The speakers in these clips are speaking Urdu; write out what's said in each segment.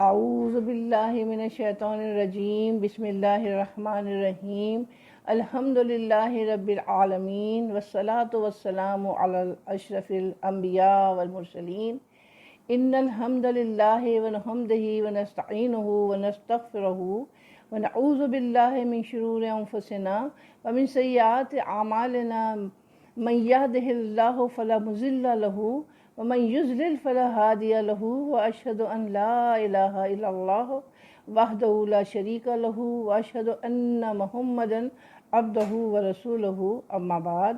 اعوذ باللہ من الشیطان الرجیم بسم اللہ الرحمن الرحیم الحمد للہ رب العالمین والصلاة والسلام علی اشرف الانبیاء والمرسلین ان الحمد للہ ونحمدہ ونستعینہ ونستغفرہ ونعوذ باللہ من شرور انفسنا ومن سیئات اعمالنا من یہدہ اللہ فلا مضل لہ ومن یضلل فلا ہادی لہ واشہد ان لا الہ الا اللہ وحدہ لا شریک لہ واشہد ان محمدا عبدہ ورسولہ اما بعد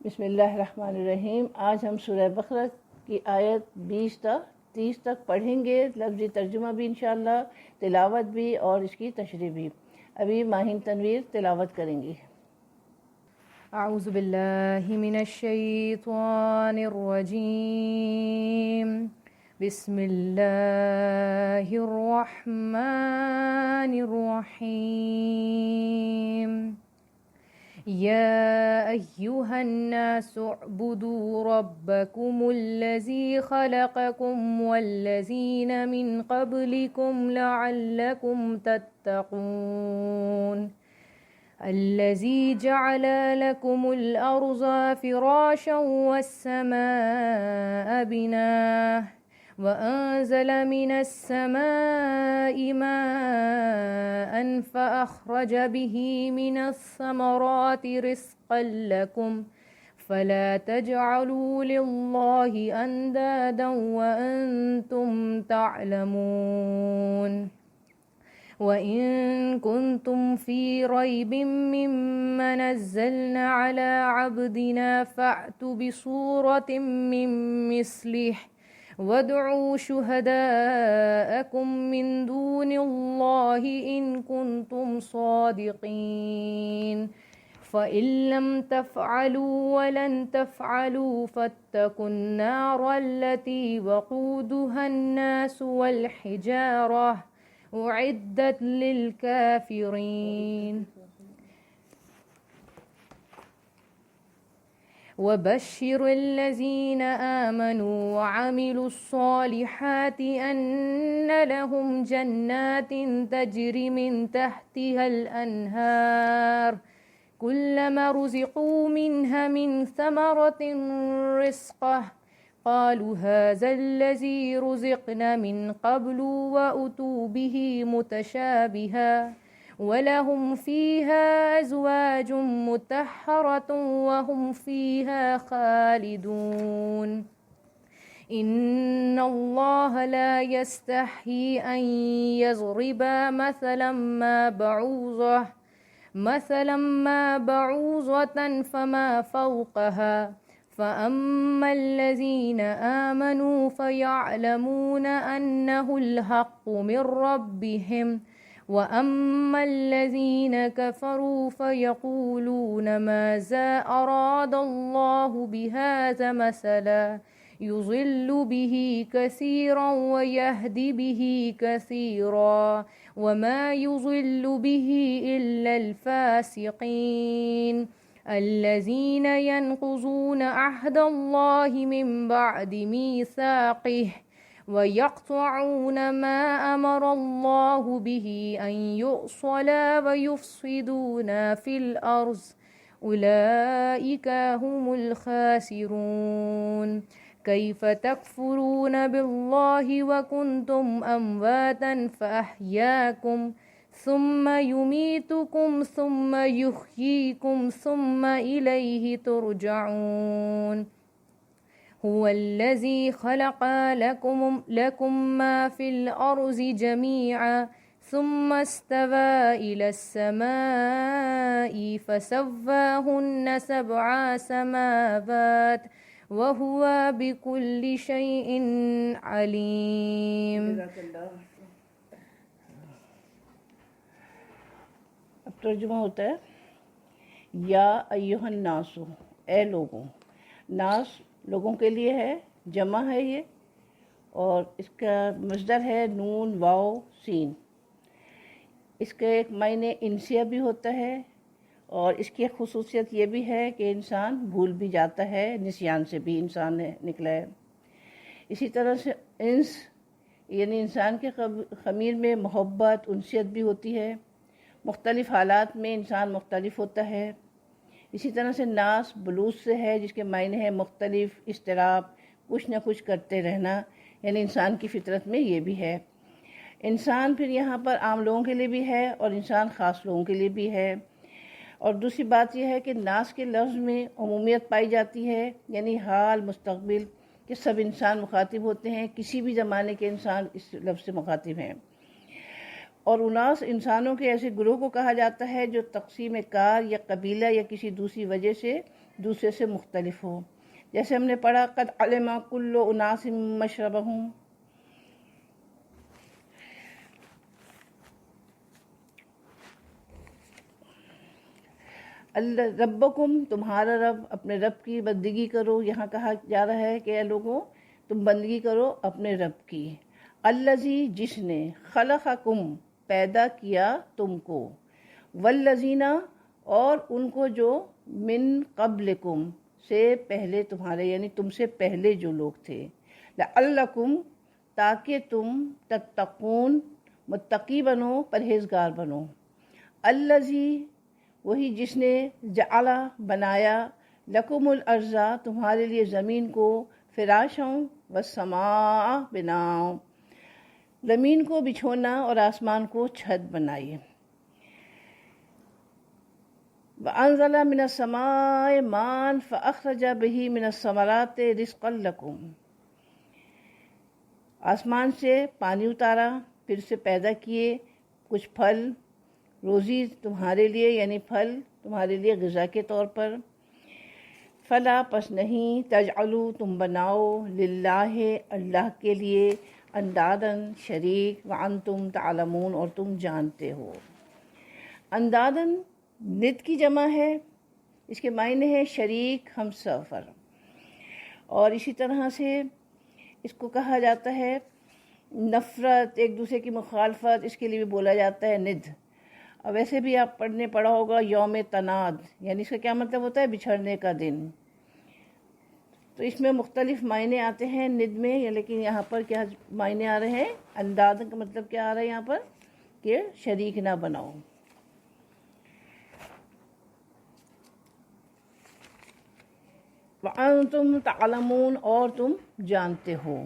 بسم اللہ الرحمن الرحیم۔ آج ہم سورہ بقرہ کی آیت 20 تا 30 تک پڑھیں گے، لفظی ترجمہ بھی انشاءاللہ، تلاوت بھی اور اس کی تشریح بھی۔ ابھی ماہین تنویر تلاوت کریں گی۔ اعوذ باللہ من الشیطان الرجیم بسم اللہ الرحمن الرحیم یا ایہا الناس اعبدوا ربکم الذی خلقکم والذین من قبلکم لعلکم تتقون الذي جعل لكم الأرض فراشا والسماء بناء وأنزل من السماء ماء فأخرج به من الثمرات رزقا لكم فلا تجعلوا لله أندادا وأنتم تعلمون وَإِن كُنتُمْ فِي رَيْبٍ مِّمَّا نَزَّلْنَا عَلَىٰ عَبْدِنَا فَأْتُوا بِسُورَةٍ مِّن مِّثْلِهِ وَادْعُوا شُهَدَاءَكُم مِّن دُونِ اللَّهِ إِن كُنتُمْ صَادِقِينَ فَإِن لَّمْ تَفْعَلُوا وَلَن تَفْعَلُوا فَاتَّقُوا النَّارَ الَّتِي وَقُودُهَا النَّاسُ وَالْحِجَارَةُ اعدت للكافرين وبشر الذين آمنوا وعملوا الصالحات أن لهم جنات تجري من تحتها الأنهار كلما رزقوا منها من ثمرة رزقا قالوا هذا الذي رزقنا من قبل وأتوا به متشابها ولهم فيها أزواج مطهرة وهم فيها خالدون إن الله لا يستحيي أن يضرب مثلا ما بعوضة فما فوقها فأما الذين آمنوا فيعلمون أنه الحق من ربهم وأما الذين كفروا فيقولون ماذا أراد الله بهذا مثلا يضل به كثيرا ويهدي به كثيرا وما يضل به إلا الفاسقين الذين ينقضون عهد الله من بعد ميثاقه ويقطعون ما أمر الله به أن يوصل ويفسدون في الأرض أولئك هم الخاسرون كيف تكفرون بالله وكنتم أمواتا فأحياكم ثم يميتكم ثم يحييكم ثم إليه ترجعون هو الذي خلق لكم ما في الأرض جميعا ثم استوى إلى السماء فسواهن 7 سماوات وهو بكل شيء عليم۔ اب ترجمہ ہوتا ہے، یا ایہا الناس، اے لوگوں۔ ناس لوگوں کے لیے ہے، جمع ہے یہ، اور اس کا مصدر ہے نون واو سین۔ اس کا ایک معنی انسیہ بھی ہوتا ہے، اور اس کی خصوصیت یہ بھی ہے کہ انسان بھول بھی جاتا ہے، نسیان سے بھی انسان نکلا ہے۔ اسی طرح سے انس یعنی انسان کے خمیر میں محبت، انسیت بھی ہوتی ہے، مختلف حالات میں انسان مختلف ہوتا ہے۔ اسی طرح سے ناس بلوس سے ہے، جس کے معنی ہے مختلف، اضطراب، کچھ نہ کچھ کرتے رہنا، یعنی انسان کی فطرت میں یہ بھی ہے۔ انسان پھر یہاں پر عام لوگوں کے لیے بھی ہے اور انسان خاص لوگوں کے لیے بھی ہے۔ اور دوسری بات یہ ہے کہ ناس کے لفظ میں عمومیت پائی جاتی ہے، یعنی حال، مستقبل کہ سب انسان مخاطب ہوتے ہیں، کسی بھی زمانے کے انسان اس لفظ سے مخاطب ہیں۔ اور اناس انسانوں کے ایسے گروہ کو کہا جاتا ہے جو تقسیم کار یا قبیلہ یا کسی دوسری وجہ سے دوسرے سے مختلف ہو، جیسے ہم نے پڑھا قد علم کل اناس مشربہم۔ اللہ ربکم، تمہارا رب، اپنے رب کی بندگی کرو۔ یہاں کہا جا رہا ہے کہ اے لوگوں تم بندگی کرو اپنے رب کی۔ الذی، جس نے، خلقکم، پیدا کیا تم کو، والذین، اور ان کو جو، من قبلکم، سے پہلے تمہارے، یعنی تم سے پہلے جو لوگ تھے، لعلکم، تاکہ تم، تتقون، متقی بنو، پرہیزگار بنو۔ الذی، وہی جس نے، جعل، بنایا، لکم الارض، تمہارے لیے زمین کو، فراشوں، والسماء، بناؤ، زمین کو بچھونا اور آسمان کو چھت بنائی۔ وانزل من السماء ماء فاخرج به من الثمرات رزقا لکم، آسمان سے پانی اتارا، پھر سے پیدا کیے کچھ پھل، روزی تمہارے لیے، یعنی پھل تمہارے لیے غذا کے طور پر۔ فلا، پس نہیں، تجعلوا، تم بناؤ، للہ، اللہ کے لیے، اندادن، شریک، وانتم تعلمون، اور تم جانتے ہو۔ اندادن ند کی جمع ہے، اس کے معنی ہے شریک، ہم سفر، اور اسی طرح سے اس کو کہا جاتا ہے نفرت، ایک دوسرے کی مخالفت، اس کے لیے بھی بولا جاتا ہے ند۔ اور ویسے بھی آپ نے پڑھا ہوگا یوم تناد، یعنی اس کا کیا مطلب ہوتا ہے، بچھڑنے کا دن۔ تو اس میں مختلف معنی آتے ہیں ند میں، لیکن یہاں پر کیا معنی آ رہے ہیں، انداز کا مطلب کیا آ رہا ہے یہاں پر کہ شریک نہ بناؤ۔ وَأَنْتُمْ تَعْلَمُونَ، اور تم جانتے ہو۔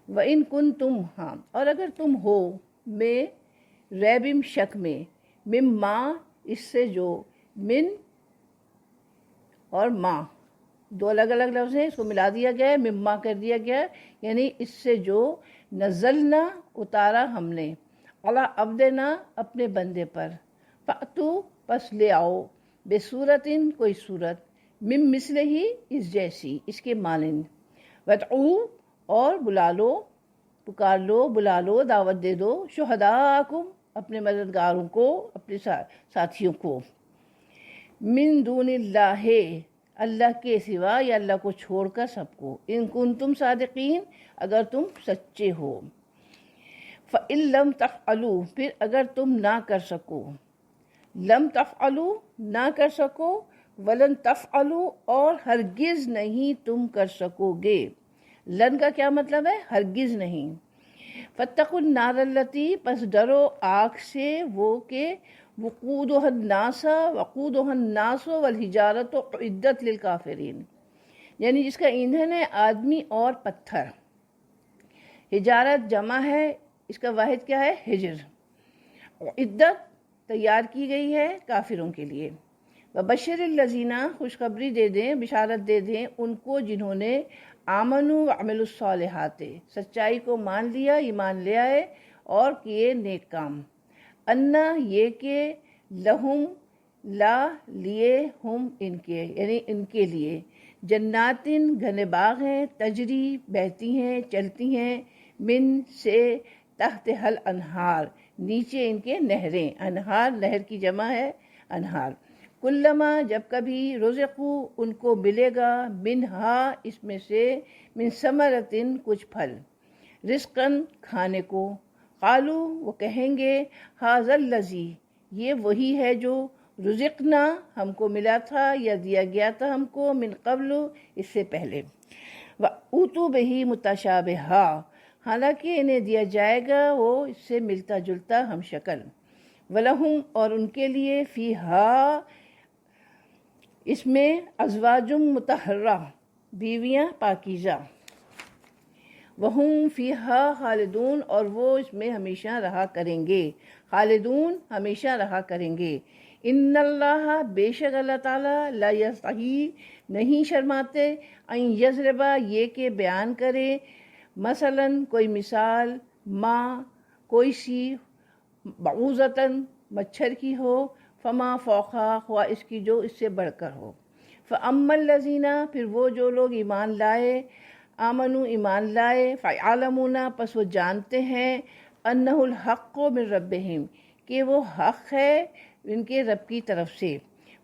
وَإِن كُنْتُمْ، ہاں، اور اگر تم ہو، میں، ریبم، شک میں، مما، اس سے جو، من اور ما، دو الگ الگ لفظ ہیں، اس کو ملا دیا گیا ہے، مما کر دیا گیا ہے، یعنی اس سے جو، نزلنا، اتارا ہم نے، علی عبدنا، اپنے بندے پر، فاتو، پس لے آؤ، بصورتن، کوئی صورت، من مثلہ، اس جیسی، اس کے مانند، ودعو، اور بلا لو، پکار لو، بلا لو، دعوت دے دو، شہداءکم، اپنے مددگاروں کو، اپنے ساتھیوں کو، من دون اللہ، اللہ کے سوا یا اللہ کو چھوڑ کر سب کو، ان کنتم صادقین، اگر تم سچے ہو۔ فَإِن لَمْ تَفْعَلُوا، پھر اگر تم نہ کر سکو، لم تفعلوا، نہ کر سکو، ولن تفعلوا، اور ہرگز نہیں تم کر سکو گے۔ لن کا کیا مطلب ہے، ہرگز نہیں۔ فاتقوا النار التی، پس ڈرو آگ سے وہ کہ، وقودها الناس والحجارۃ اعدت للکافرین، یعنی جس کا ایندھن ہے آدمی اور پتھر۔ حجارت جمع ہے، اس کا واحد کیا ہے، حجر۔ عدت تیار کی گئی ہے کافروں کے لیے۔ وبشر الذین، خوشخبری دے دیں، بشارت دے دیں ان کو جنہوں نے، آمنوا وعملوا الصالحات، سچائی کو مان لیا، ایمان لے آئے اور کیے نیک کام، انا، یہ کہ، لہم، لا، لیے، ہم، ان کے، یعنی ان کے لیے، جناتن، گھنے باغ ہیں، تجری، بہتی ہیں، چلتی ہیں، من، سے، تحت حل انہار، نیچے ان کے نہریں، انہار نہر کی جمع ہے، انہار، کلما، جب کبھی، رزقو، ان کو ملے گا، منہا، اس میں سے، من ثمرتن، کچھ پھل، رزقن، کھانے کو، قالو، وہ کہیں گے، ھذا الذی، یہ وہی ہے جو، رزقنا، ہم کو ملا تھا یا دیا گیا تھا ہم کو، من قبل، اس سے پہلے، وَأُوتُوا بِهِ مُتَشَابِهًا، حالانکہ انہیں دیا جائے گا وہ اس سے ملتا جلتا ہم شکل. وَلَهُمْ اور ان کے لیے فیہا اس میں ازواجم مطہرہ بیویاں پاکیزہ. وَهُمْ فِيهَا خالدون اور وہ اس میں ہمیشہ رہا کریں گے. خالدون ہمیشہ رہا کریں گے. ان اللہ بے شک اللہ تعالیٰ لا یستحی نہیں شرماتے ان یضربا یہ کہ بیان کرے مثلاً کوئی مثال ما کوئی سی بعوضتاً مچھر کی ہو فما فوقھا خواہ اس کی جو اس سے بڑھ کر ہو. فَأَمَّا الَّذِينَ پھر وہ جو لوگ ایمان لائے آمنو ایمان لائے فَيَعْلَمُونَ پس وہ جانتے ہیں أَنَّهُ الْحَقُّ مِن رَبِّهِمْ کہ وہ حق ہے ان کے رب کی طرف سے.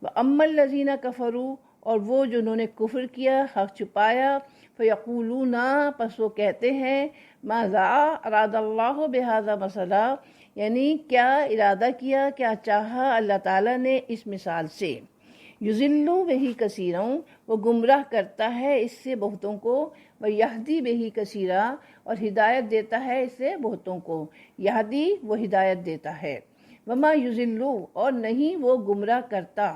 وَأَمَّا الَّذِينَ كَفَرُوا اور وہ جنہوں نے کفر کیا حق چھپایا فَيَقُولُونَ پس وہ کہتے ہیں ماذا اراد اللہ بہذا مثلا یعنی کیا ارادہ کیا کیا چاہا اللہ تعالیٰ نے اس مثال سے. یضل بہ کثیرا وہ گمراہ کرتا ہے اس سے بہتوں کو. ویہدی بہ کثیرا اور ہدایت دیتا ہے اس سے بہتوں کو. یہدی وہ ہدایت دیتا ہے. وما یضل اور نہیں وہ گمراہ کرتا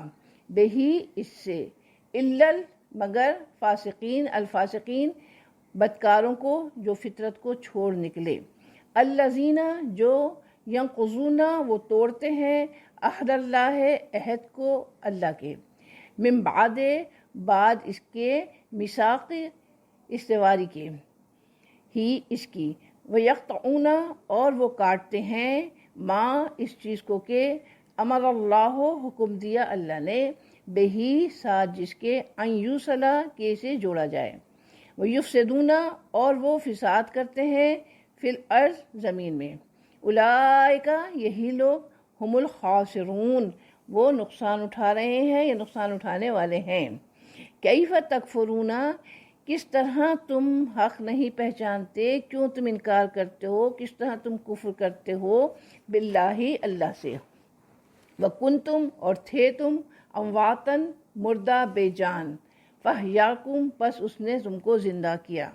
بہ اس سے الا مگر فاسقین الفاسقین بدکاروں کو جو فطرت کو چھوڑ نکلے. الذین جو ینقضون وہ توڑتے ہیں عہد اللہ عہد کو اللہ کے من بعد اس کے میثاق استواری کے ہی اس کی. ویقطعون اور وہ کاٹتے ہیں ما اس چیز کو کہ امر اللہ حکم دیا اللہ نے بہی ساتھ جس کے ان یوصلا کہ اسے جوڑا جائے. ویفسدون اور وہ فساد کرتے ہیں فی الارض زمین میں. اولئک یہی لوگ ہم الخاسرون وہ نقصان اٹھا رہے ہیں یا نقصان اٹھانے والے ہیں. کیف تکفرون کس طرح تم حق نہیں پہچانتے کیوں تم انکار کرتے ہو کس طرح تم کفر کرتے ہو باللہ اللہ سے. وکنتم اور تھے تم امواتن مردہ بے جان فاحیاکم پس اس نے تم کو زندہ کیا.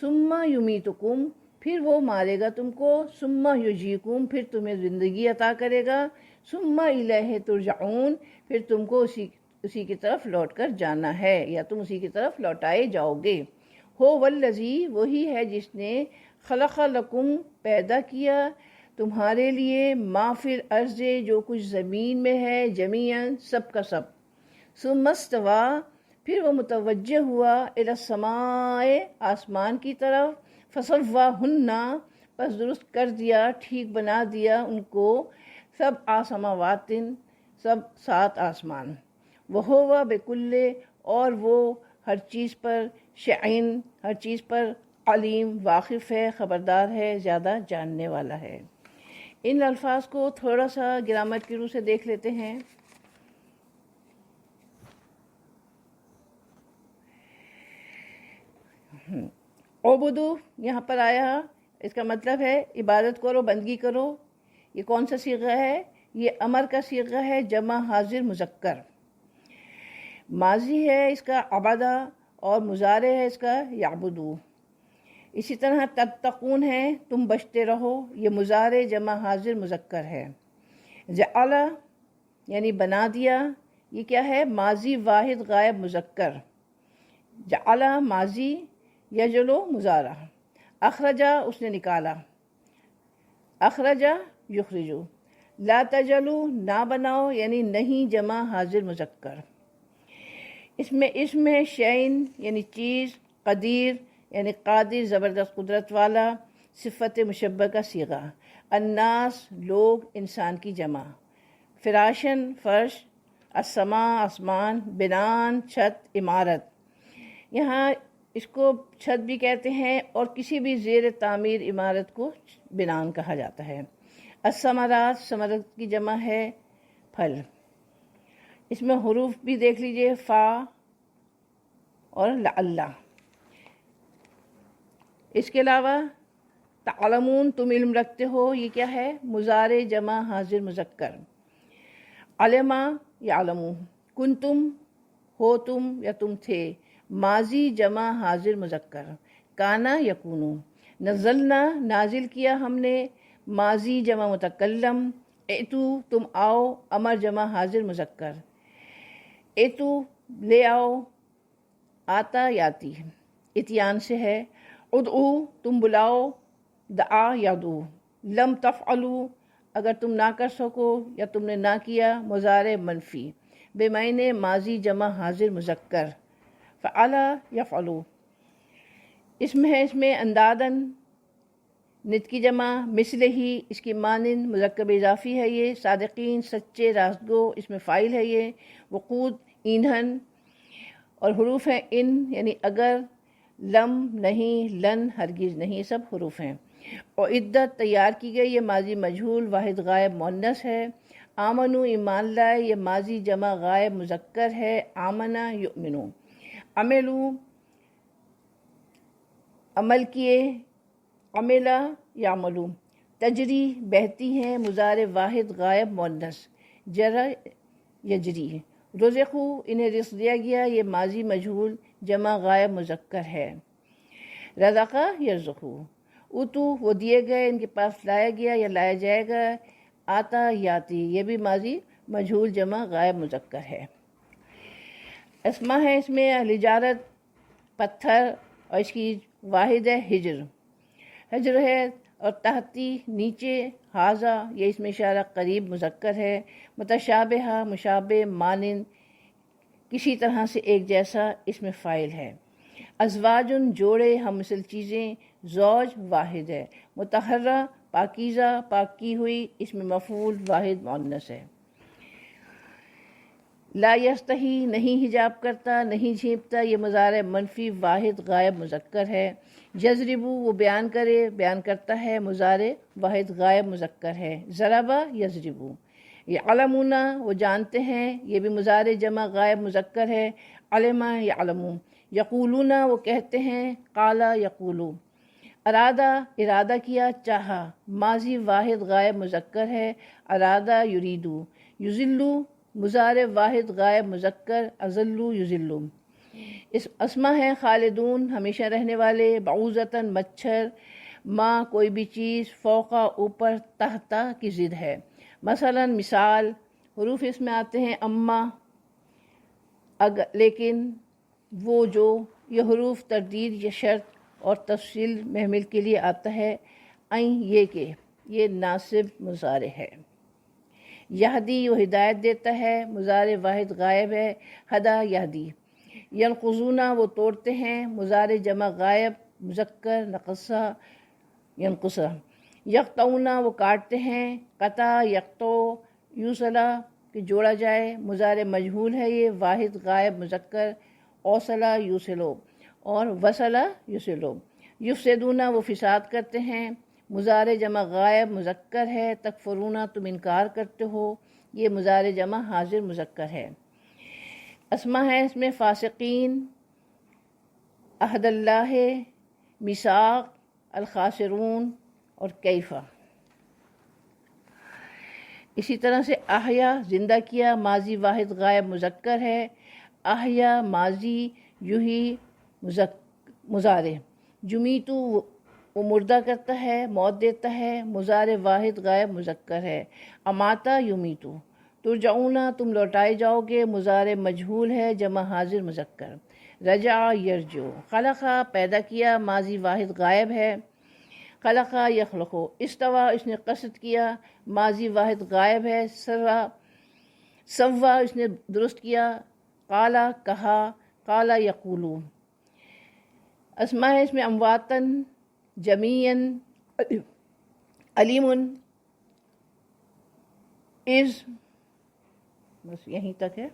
ثم یمیتکم پھر وہ مارے گا تم کو. ثم یحییکم پھر تمہیں زندگی عطا کرے گا. ثم الیہ ترجعون پھر تم کو اسی کی طرف لوٹ کر جانا ہے یا تم اسی کی طرف لوٹائے جاؤ گے. ہو والذی وہی ہے جس نے خلق لکم پیدا کیا تمہارے لیے ما فی الارض جو کچھ زمین میں ہے جمیعاً سب کا سب. ثم استوی پھر وہ متوجہ ہوا الی السماء آسمان کی طرف. فسواہن پس درست کر دیا ٹھیک بنا دیا ان کو سبع سماوات سب 7 آسمان. وہو بکل اور وہ ہر چیز پر شعین ہر چیز پر علیم واقف ہے خبردار ہے زیادہ جاننے والا ہے. ان الفاظ کو تھوڑا سا گرامر کی روح سے دیکھ لیتے ہیں. عبدو یہاں پر آیا اس کا مطلب ہے عبادت کرو بندگی کرو. یہ کون سا صیغہ ہے؟ یہ امر کا صیغہ ہے جمع حاضر مذکر. ماضی ہے اس کا عبدہ اور مضارع ہے اس کا یعبدو. اسی طرح تتقون ہے تم بچتے رہو یہ مضارع جمع حاضر مذکر ہے. جعل یعنی بنا دیا یہ کیا ہے؟ ماضی واحد غائب مذکر. جعل ماضی یجلو مضارع. اخرجہ اس نے نکالا. اخرجہ یخرجو. لا تجلو نہ بناؤ یعنی نہیں جمع حاضر مذکر. اس میں شین یعنی چیز قدیر یعنی قادر زبردست قدرت والا صفت مشبہ کا صیغہ. الناس لوگ انسان کی جمع. فراشن فرش. السماء آسمان. بنان چھت عمارت. یہاں اس کو چھت بھی کہتے ہیں اور کسی بھی زیر تعمیر عمارت کو بنان کہا جاتا ہے. الثمرات ثمرت کی جمع ہے پھل. اس میں حروف بھی دیکھ لیجئے فا اور لعل. اس کے علاوہ تعلمون تم علم رکھتے ہو یہ کیا ہے؟ مضارع جمع حاضر مذکر. علما یعلمو. کنتم ہو تم یا تم تھے. ماضی جمع حاضر مذکر. کانا یکونو. نزلنا نازل کیا ہم نے، ماضی جمع متکلم، ایتو تم آؤ، امر جمع حاضر مذکر، ایتو لے آؤ، آتا یاتی اتیان سے ہے، ادعو تم بلاؤ، دعا یدعو، لم تفعلوا اگر تم نہ کر سکو یا تم نے نہ کیا، مضارع منفی بے معنی ماضی جمع حاضر مذکر، فعل یفعلوا اسم ہے، اس میں اندادن نت کی جمع، مثل ہی اس کی مانند مذکر اضافی ہے یہ، صادقین سچے راستگو اس میں فاعل ہے یہ، وقود ایندھن، اور حروف ہیں ان یعنی اگر، لم نہیں، لن ہرگز نہیں، یہ سب حروف ہیں۔ اور عدت تیار کی گئی، یہ ماضی مجہول واحد غائب مؤنث ہے۔ آمنو ایمان لائے، یہ ماضی جمع غائب مذکر ہے، آمنا یؤمنو۔ عملو عمل کیے، عملا یعملو۔ تجری بہتی ہیں، مضارع واحد غائب مؤنث، جرى یجری۔ رزقو انہیں رزق دیا گیا، یہ ماضی مجہول جمع غائب مذکر ہے، رزقا یرزقو۔ اتو وہ دیے گئے، ان کے پاس لایا گیا یا لایا جائے گا، آتا یاتی یہ بھی ماضی مجہول جمع غائب مذکر ہے۔ اسما ہے، اس میں الحجارت پتھر، اور اس کی واحد ہے ہجر، ہجر ہے، اور تحتی نیچے، حاضہ یہ اس میں اشارہ قریب مذکر ہے، متشابہہ مشابہ مانند کسی طرح سے ایک جیسا اس میں فاعل ہے، ازواجن جوڑے ہم مثل چیزیں، زوج واحد ہے، مطہرہ پاکیزہ پاک کی ہوئی اس میں مفعول واحد مؤنث ہے، لا یستحی نہیں حجاب کرتا نہیں جھیپتا یہ مضارع منفی واحد غائب مذکر ہے، یضربو وہ بیان کرے بیان کرتا ہے مضارع واحد غائب مذکر ہے، ضربا یضربو۔ یعلمون وہ جانتے ہیں، یہ بھی مضارع جمع غائب مذکر ہے، علما یعلمو۔ یقولون وہ کہتے ہیں، قالا یقولو۔ ارادہ ارادہ کیا چاہا، ماضی واحد غائب مذکر ہے، ارادہ یریدو۔ یذلو مضارع واحد غائب مذکر، اذلو یذلو۔ اس اسما ہے، خالدون ہمیشہ رہنے والے، بعوضتاً مچھر، ما کوئی بھی چیز، فوقا اوپر، تحتا کی ضد ہے، مثلا مثال، حروف اس میں آتے ہیں اما لیکن وہ جو، یہ حروف تردید یا شرط اور تفصیل محمل کے لیے آتا ہے، این یہ کہ یہ ناصب مضارع ہے، یہدی وہ ہدایت دیتا ہے، مضارع واحد غائب ہے، ہدا یہدی۔ ینقضون وہ توڑتے ہیں، مضارع جمع غائب مذکر، نقصہ ینقصہ۔ یقطعون وہ کاٹتے ہیں، قطع یقطع، یوصلہ کہ جوڑا جائے، مضارع مجہول ہے یہ واحد غائب مذکر، اوصلہ یوصلو اور وصلہ یوصلو۔ یفسدون وہ فساد کرتے ہیں، مضارع جمع غائب مذکر ہے، تکفرون تم انکار کرتے ہو، یہ مضارع جمع حاضر مذکر ہے۔ اسما ہے، اس میں فاسقین، عہد اللہ، میثاق، الخاسرون اور کیفہ۔ اسی طرح سے احیا زندہ کیا، ماضی واحد غائب مذکر ہے، احیا ماضی، یحیی مضارع، جمیتو وہ مردہ کرتا ہے موت دیتا ہے، مضارع واحد غائب مذکر ہے، اماتا یمیتو۔ ترجعون تم لوٹائے جاؤ گے، مضارع مجہول ہے جمع حاضر مذکر، رجع یرجع۔ خلقہ پیدا کیا، ماضی واحد غائب ہے، خلقہ یخلقو۔ استوا اس نے قصد کیا، ماضی واحد غائب ہے، سوا اس نے درست کیا، قالا کہا، قالا یقولو۔ اسما ہے، اس میں امواتن، جمیعن، علیم، از، بس یہیں تک ہے۔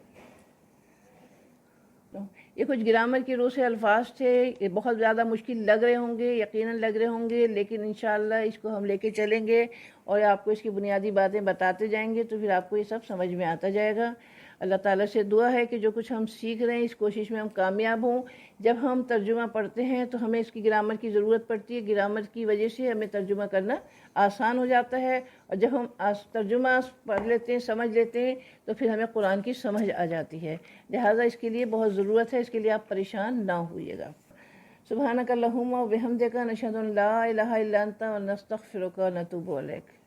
یہ کچھ گرامر کی روح سے الفاظ تھے، یہ بہت زیادہ مشکل لگ رہے ہوں گے، یقیناً لگ رہے ہوں گے، لیکن انشاءاللہ اس کو ہم لے کے چلیں گے اور آپ کو اس کی بنیادی باتیں بتاتے جائیں گے، تو پھر آپ کو یہ سب سمجھ میں آتا جائے گا۔ اللہ تعالیٰ سے دعا ہے کہ جو کچھ ہم سیکھ رہے ہیں اس کوشش میں ہم کامیاب ہوں۔ جب ہم ترجمہ پڑھتے ہیں تو ہمیں اس کی گرامر کی ضرورت پڑتی ہے، گرامر کی وجہ سے ہمیں ترجمہ کرنا آسان ہو جاتا ہے، اور جب ہم ترجمہ پڑھ لیتے ہیں سمجھ لیتے ہیں تو پھر ہمیں قرآن کی سمجھ آ جاتی ہے، لہٰذا اس کے لیے بہت ضرورت ہے، اس کے لیے آپ پریشان نہ ہوئیے گا۔ سبحانک اللہم و بحمدک نشہد ان لا الہ الا انت و نستغفرک و نتوب الیک.